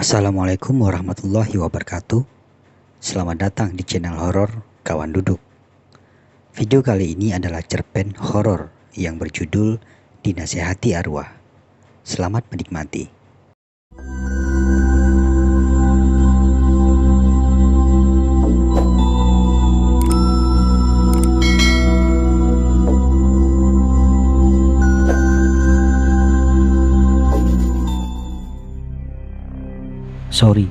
Assalamualaikum warahmatullahi wabarakatuh. Selamat datang di channel horor Kawan Duduk. Video kali ini adalah cerpen horor yang berjudul Dinasehati Arwah. Selamat menikmati. Sorry,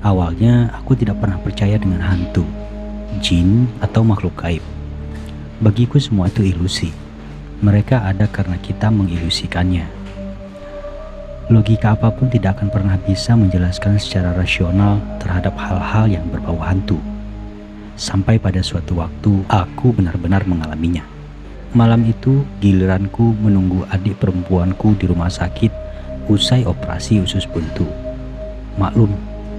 awalnya aku tidak pernah percaya dengan hantu, jin, atau makhluk gaib. Bagiku semua itu ilusi. Mereka ada karena kita mengilusikannya. Logika apapun tidak akan pernah bisa menjelaskan secara rasional terhadap hal-hal yang berbau hantu. Sampai pada suatu waktu aku benar-benar mengalaminya. Malam itu giliranku menunggu adik perempuanku di rumah sakit usai operasi usus buntu. Maklum,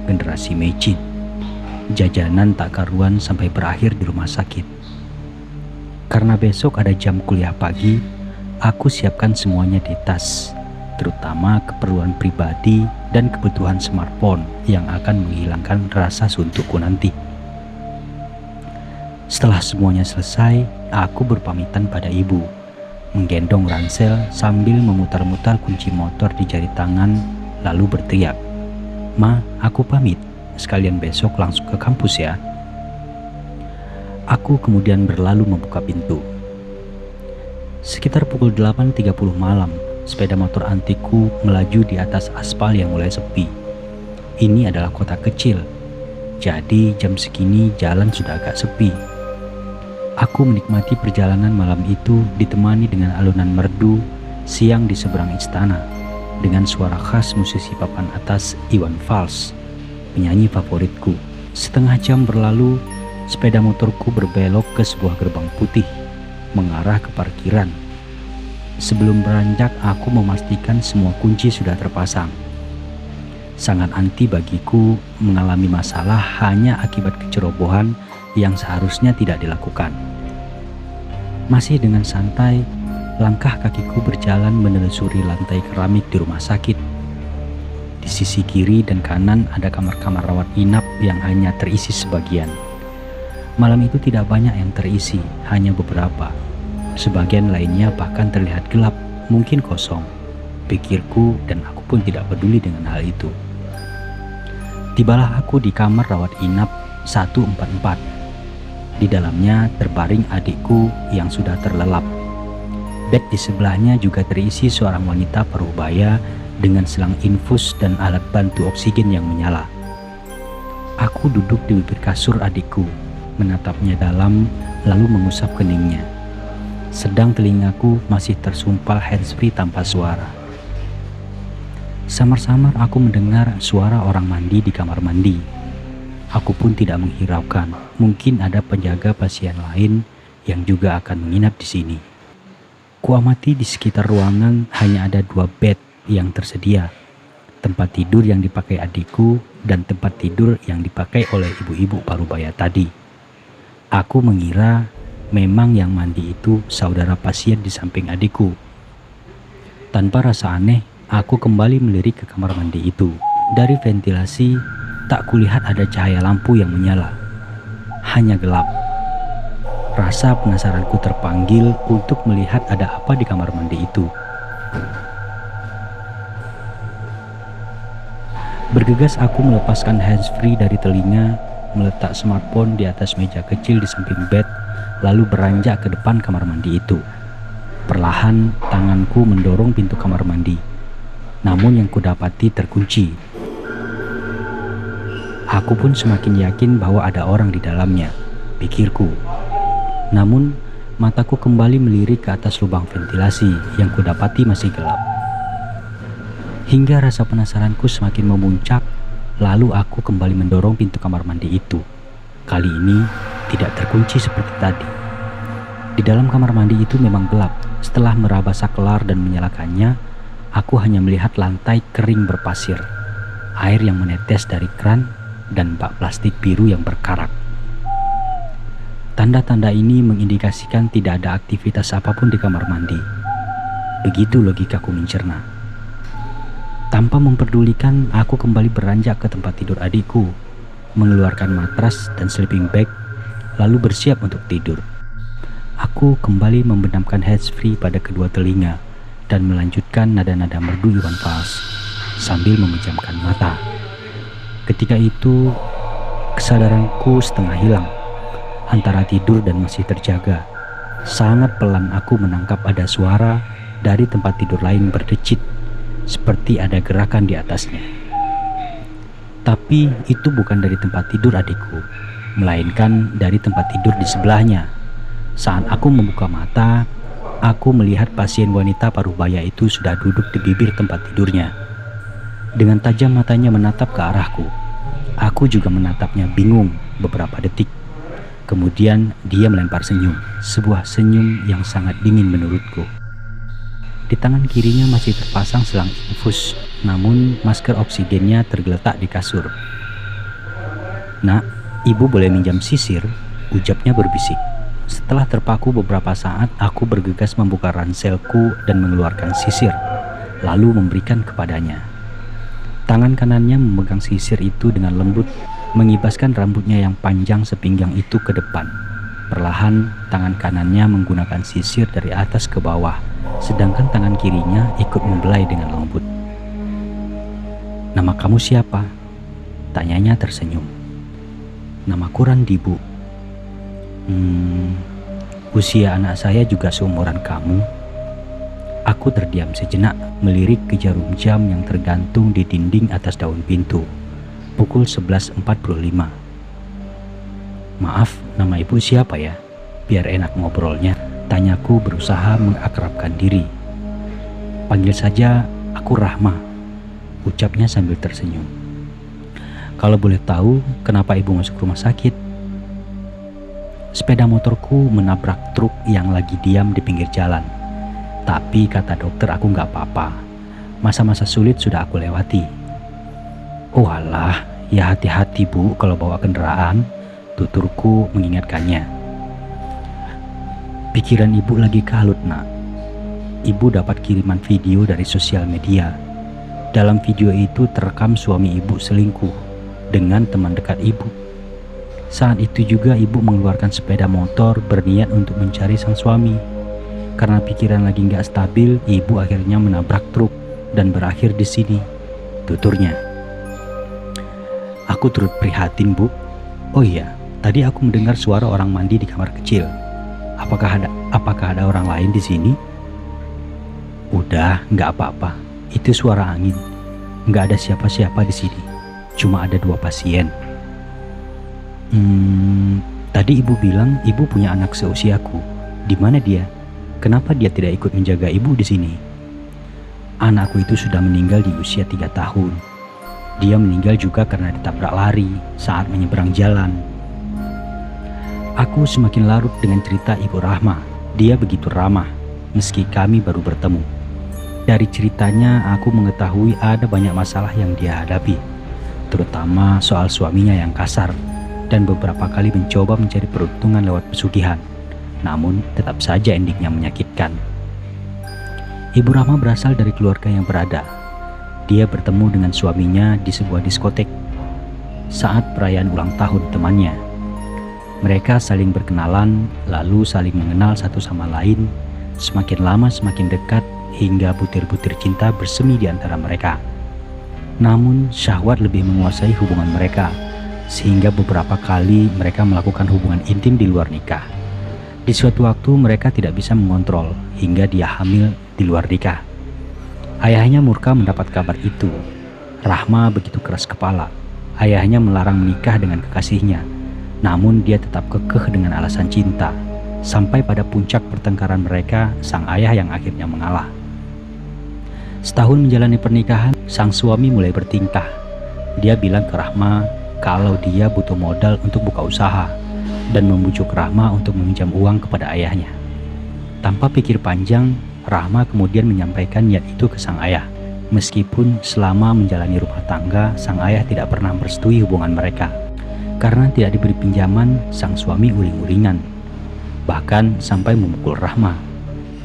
generasi Meijin. Jajanan tak karuan sampai berakhir di rumah sakit. Karena besok ada jam kuliah pagi, aku siapkan semuanya di tas, terutama keperluan pribadi dan kebutuhan smartphone yang akan menghilangkan rasa suntukku nanti. Setelah semuanya selesai, aku berpamitan pada ibu, menggendong ransel sambil memutar-mutar kunci motor di jari tangan, lalu berteriak, "Ma, aku pamit, sekalian besok langsung ke kampus ya." Aku kemudian berlalu membuka pintu. Sekitar pukul 8.30 malam, sepeda motor antikku melaju di atas aspal yang mulai sepi. Ini adalah kota kecil, jadi jam segini jalan sudah agak sepi. Aku menikmati perjalanan malam itu ditemani dengan alunan merdu siang di seberang istana, dengan suara khas musisi papan atas Iwan Fals, penyanyi favoritku. Setengah jam berlalu, sepeda motorku berbelok ke sebuah gerbang putih, mengarah ke parkiran. Sebelum beranjak, aku memastikan semua kunci sudah terpasang. Sangat anti bagiku mengalami masalah hanya akibat kecerobohan yang seharusnya tidak dilakukan. Masih dengan santai, langkah kakiku berjalan menelusuri lantai keramik di rumah sakit. Di sisi kiri dan kanan ada kamar-kamar rawat inap yang hanya terisi sebagian. Malam itu tidak banyak yang terisi, hanya beberapa. Sebagian lainnya bahkan terlihat gelap, mungkin kosong. Pikirku dan aku pun tidak peduli dengan hal itu. Tibalah aku di kamar rawat inap 144. Di dalamnya terbaring adikku yang sudah terlelap. Bed di sebelahnya juga terisi seorang wanita parubaya dengan selang infus dan alat bantu oksigen yang menyala. Aku duduk di bibir kasur adikku, menatapnya dalam lalu mengusap keningnya. Sedang telingaku masih tersumpal handsfree tanpa suara. Samar-samar aku mendengar suara orang mandi di kamar mandi. Aku pun tidak menghiraukan, mungkin ada penjaga pasien lain yang juga akan menginap di sini. Kuamati di sekitar ruangan hanya ada 2 bed yang tersedia, tempat tidur yang dipakai adikku dan tempat tidur yang dipakai oleh ibu-ibu parubaya tadi. Aku mengira memang yang mandi itu saudara pasien di samping adikku. Tanpa rasa aneh, aku kembali melirik ke kamar mandi itu. Dari ventilasi, tak kulihat ada cahaya lampu yang menyala. Hanya gelap. Rasa penasaranku terpanggil untuk melihat ada apa di kamar mandi itu. Bergegas aku melepaskan handsfree dari telinga, meletak smartphone di atas meja kecil di samping bed, lalu beranjak ke depan kamar mandi itu. Perlahan tanganku mendorong pintu kamar mandi, namun yang kudapati terkunci. Aku pun semakin yakin bahwa ada orang di dalamnya, pikirku. Namun, mataku kembali melirik ke atas lubang ventilasi yang kudapati masih gelap. Hingga rasa penasaranku semakin memuncak, lalu aku kembali mendorong pintu kamar mandi itu. Kali ini tidak terkunci seperti tadi. Di dalam kamar mandi itu memang gelap. Setelah meraba saklar dan menyalakannya, aku hanya melihat lantai kering berpasir, air yang menetes dari kran, dan bak plastik biru yang berkarak. Tanda-tanda ini mengindikasikan tidak ada aktivitas apapun di kamar mandi. Begitu logikaku mencerna. Tanpa memperdulikan, aku kembali beranjak ke tempat tidur adikku, mengeluarkan matras dan sleeping bag, lalu bersiap untuk tidur. Aku kembali membenamkan handsfree pada kedua telinga dan melanjutkan nada-nada merdu Iwan Fals sambil memejamkan mata. Ketika itu, kesadaranku setengah hilang antara tidur dan masih terjaga. Sangat pelan aku menangkap ada suara dari tempat tidur lain berdecit, seperti ada gerakan di atasnya. Tapi itu bukan dari tempat tidur adikku, melainkan dari tempat tidur di sebelahnya. Saat aku membuka mata, aku melihat pasien wanita parubaya itu sudah duduk di bibir tempat tidurnya. Dengan tajam matanya menatap ke arahku. Aku juga menatapnya bingung beberapa detik. Kemudian dia melempar senyum, sebuah senyum yang sangat dingin menurutku. Di tangan kirinya masih terpasang selang infus, namun masker oksigennya tergeletak di kasur. "Nak, ibu boleh minjam sisir?" ucapnya berbisik. Setelah terpaku beberapa saat, aku bergegas membuka ranselku dan mengeluarkan sisir, lalu memberikan kepadanya. Tangan kanannya memegang sisir itu dengan lembut, mengibaskan rambutnya yang panjang sepinggang itu ke depan. Perlahan, tangan kanannya menggunakan sisir dari atas ke bawah, sedangkan tangan kirinya ikut membelai dengan lembut. "Nama kamu siapa?" tanyanya tersenyum. "Namaku Randi, Bu." Usia anak saya juga seumuran kamu." Aku terdiam sejenak, melirik ke jarum jam yang tergantung di dinding atas daun pintu. Pukul 11.45. "Maaf, nama ibu siapa ya? Biar enak ngobrolnya," tanyaku berusaha mengakrabkan diri. "Panggil saja aku Rahma," ucapnya sambil tersenyum. "Kalau boleh tahu, kenapa ibu masuk rumah sakit?" "Sepeda motorku menabrak truk yang lagi diam di pinggir jalan. Tapi kata dokter aku nggak apa-apa. Masa-masa sulit sudah aku lewati." "Oh alah, ya hati-hati Bu kalau bawa kendaraan," tuturku mengingatkannya. "Pikiran ibu lagi kalut, Nak. Ibu dapat kiriman video dari sosial media. Dalam video itu terekam suami ibu selingkuh dengan teman dekat ibu. Saat itu juga ibu mengeluarkan sepeda motor berniat untuk mencari sang suami. Karena pikiran lagi nggak stabil, ibu akhirnya menabrak truk dan berakhir di sini," tuturnya. Aku turut prihatin, Bu. "Oh iya, tadi aku mendengar suara orang mandi di kamar kecil. Apakah ada orang lain di sini?" "Udah, nggak apa-apa. Itu suara angin. Nggak ada siapa-siapa di sini. Cuma ada 2 pasien." Tadi ibu bilang ibu punya anak seusiaku. Di mana dia? Kenapa dia tidak ikut menjaga ibu di sini?" "Anakku itu sudah meninggal di usia 3 tahun. Dia meninggal juga karena ditabrak lari saat menyeberang jalan." Aku semakin larut dengan cerita Ibu Rahma. Dia begitu ramah, meski kami baru bertemu. Dari ceritanya aku mengetahui ada banyak masalah yang dia hadapi, terutama soal suaminya yang kasar dan beberapa kali mencoba mencari peruntungan lewat pesugihan. Namun tetap saja endingnya menyakitkan. Ibu Rahma berasal dari keluarga yang berada. Dia bertemu dengan suaminya di sebuah diskotek saat perayaan ulang tahun temannya. Mereka saling berkenalan, lalu saling mengenal satu sama lain. Semakin lama semakin dekat, hingga butir-butir cinta bersemi di antara mereka. Namun syahwat lebih menguasai hubungan mereka, sehingga beberapa kali mereka melakukan hubungan intim di luar nikah. Di suatu waktu mereka tidak bisa mengontrol hingga dia hamil di luar nikah. Ayahnya murka mendapat kabar itu. Rahma begitu keras kepala. Ayahnya melarang menikah dengan kekasihnya. Namun dia tetap kekeh dengan alasan cinta. Sampai pada puncak pertengkaran mereka, sang ayah yang akhirnya mengalah. Setahun menjalani pernikahan, sang suami mulai bertingkah. Dia bilang ke Rahma kalau dia butuh modal untuk buka usaha dan membujuk Rahma untuk meminjam uang kepada ayahnya. Tanpa pikir panjang, Rahma kemudian menyampaikan niat itu ke sang ayah. Meskipun selama menjalani rumah tangga, sang ayah tidak pernah merestui hubungan mereka. Karena tidak diberi pinjaman, sang suami uring-uringan, bahkan sampai memukul Rahma.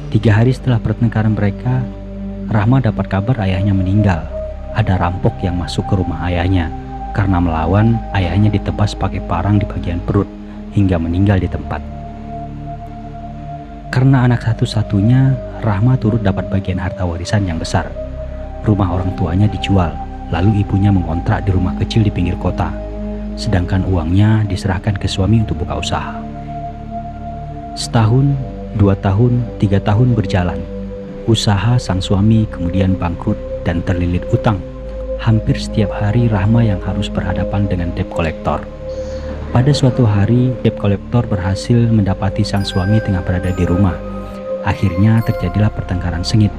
3 hari setelah pertengkaran mereka, Rahma dapat kabar ayahnya meninggal. ada rampok yang masuk ke rumah ayahnya. Karena melawan, ayahnya ditebas pakai parang di bagian perut hingga meninggal di tempat. Karena anak satu-satunya, Rahma turut dapat bagian harta warisan yang besar. Rumah orang tuanya dijual, lalu ibunya mengontrak di rumah kecil di pinggir kota. Sedangkan uangnya diserahkan ke suami untuk buka usaha. Setahun, 2 tahun, 3 tahun berjalan. Usaha sang suami kemudian bangkrut dan terlilit utang. Hampir setiap hari Rahma yang harus berhadapan dengan debt collector. Pada suatu hari, debt collector berhasil mendapati sang suami tengah berada di rumah. Akhirnya terjadilah pertengkaran sengit.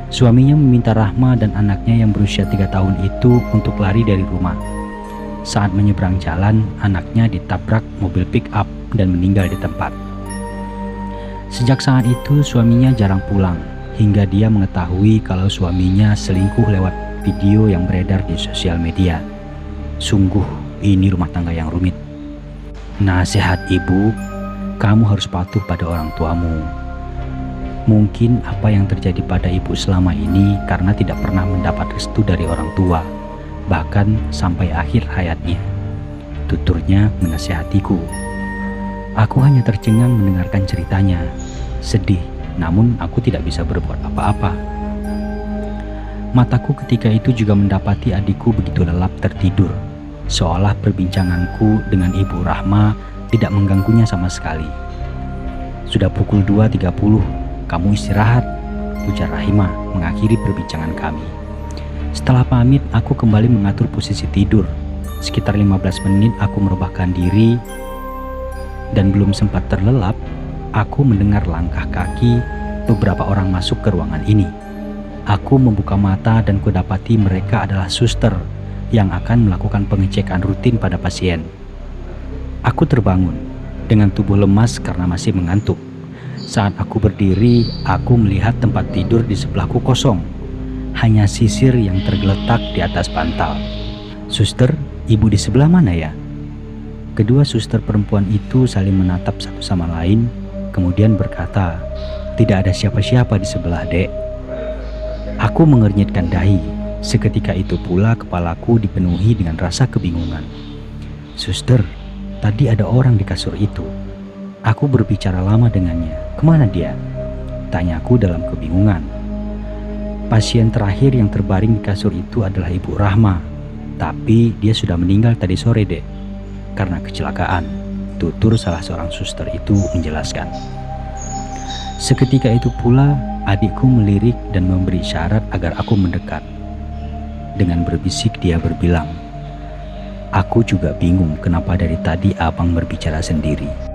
Suaminya meminta Rahma dan anaknya yang berusia 3 tahun itu untuk lari dari rumah. Saat menyeberang jalan, anaknya ditabrak mobil pick up dan meninggal di tempat. Sejak saat itu suaminya jarang pulang, hingga dia mengetahui kalau suaminya selingkuh lewat video yang beredar di sosial media. Sungguh ini rumah tangga yang rumit. Nasihat ibu, kamu harus patuh pada orang tuamu. Mungkin apa yang terjadi pada ibu selama ini karena tidak pernah mendapat restu dari orang tua, bahkan sampai akhir hayatnya. Tuturnya menasihatiku. Aku hanya tercengang mendengarkan ceritanya. Sedih, namun aku tidak bisa berbuat apa-apa. Mataku ketika itu juga mendapati adikku begitu lelap tertidur, seolah perbincanganku dengan ibu Rahma tidak mengganggunya sama sekali. Sudah pukul 2.30, kamu istirahat, ujar Rahimah mengakhiri perbincangan kami. Setelah pamit, aku kembali mengatur posisi tidur. Sekitar 15 menit aku merebahkan diri dan belum sempat terlelap, aku mendengar langkah kaki beberapa orang masuk ke ruangan ini. Aku membuka mata dan kudapati mereka adalah suster yang akan melakukan pengecekan rutin pada pasien. Aku terbangun dengan tubuh lemas karena masih mengantuk. Saat aku berdiri, aku melihat tempat tidur di sebelahku kosong. Hanya sisir yang tergeletak di atas bantal. Suster, ibu di sebelah mana ya? Kedua suster perempuan itu saling menatap satu sama lain, kemudian berkata, tidak ada siapa-siapa di sebelah, Dek. Aku mengernyitkan dahi. Seketika itu pula kepalaku dipenuhi dengan rasa kebingungan. Suster, tadi ada orang di kasur itu. Aku berbicara lama dengannya. Kemana dia? Tanyaku dalam kebingungan. Pasien terakhir yang terbaring di kasur itu adalah Ibu Rahma. Tapi dia sudah meninggal tadi sore, Dek. Karena kecelakaan, tutur salah seorang suster itu menjelaskan. Seketika itu pula adikku melirik dan memberi isyarat agar aku mendekat. Dengan berbisik dia berbilang, aku juga bingung kenapa dari tadi abang berbicara sendiri.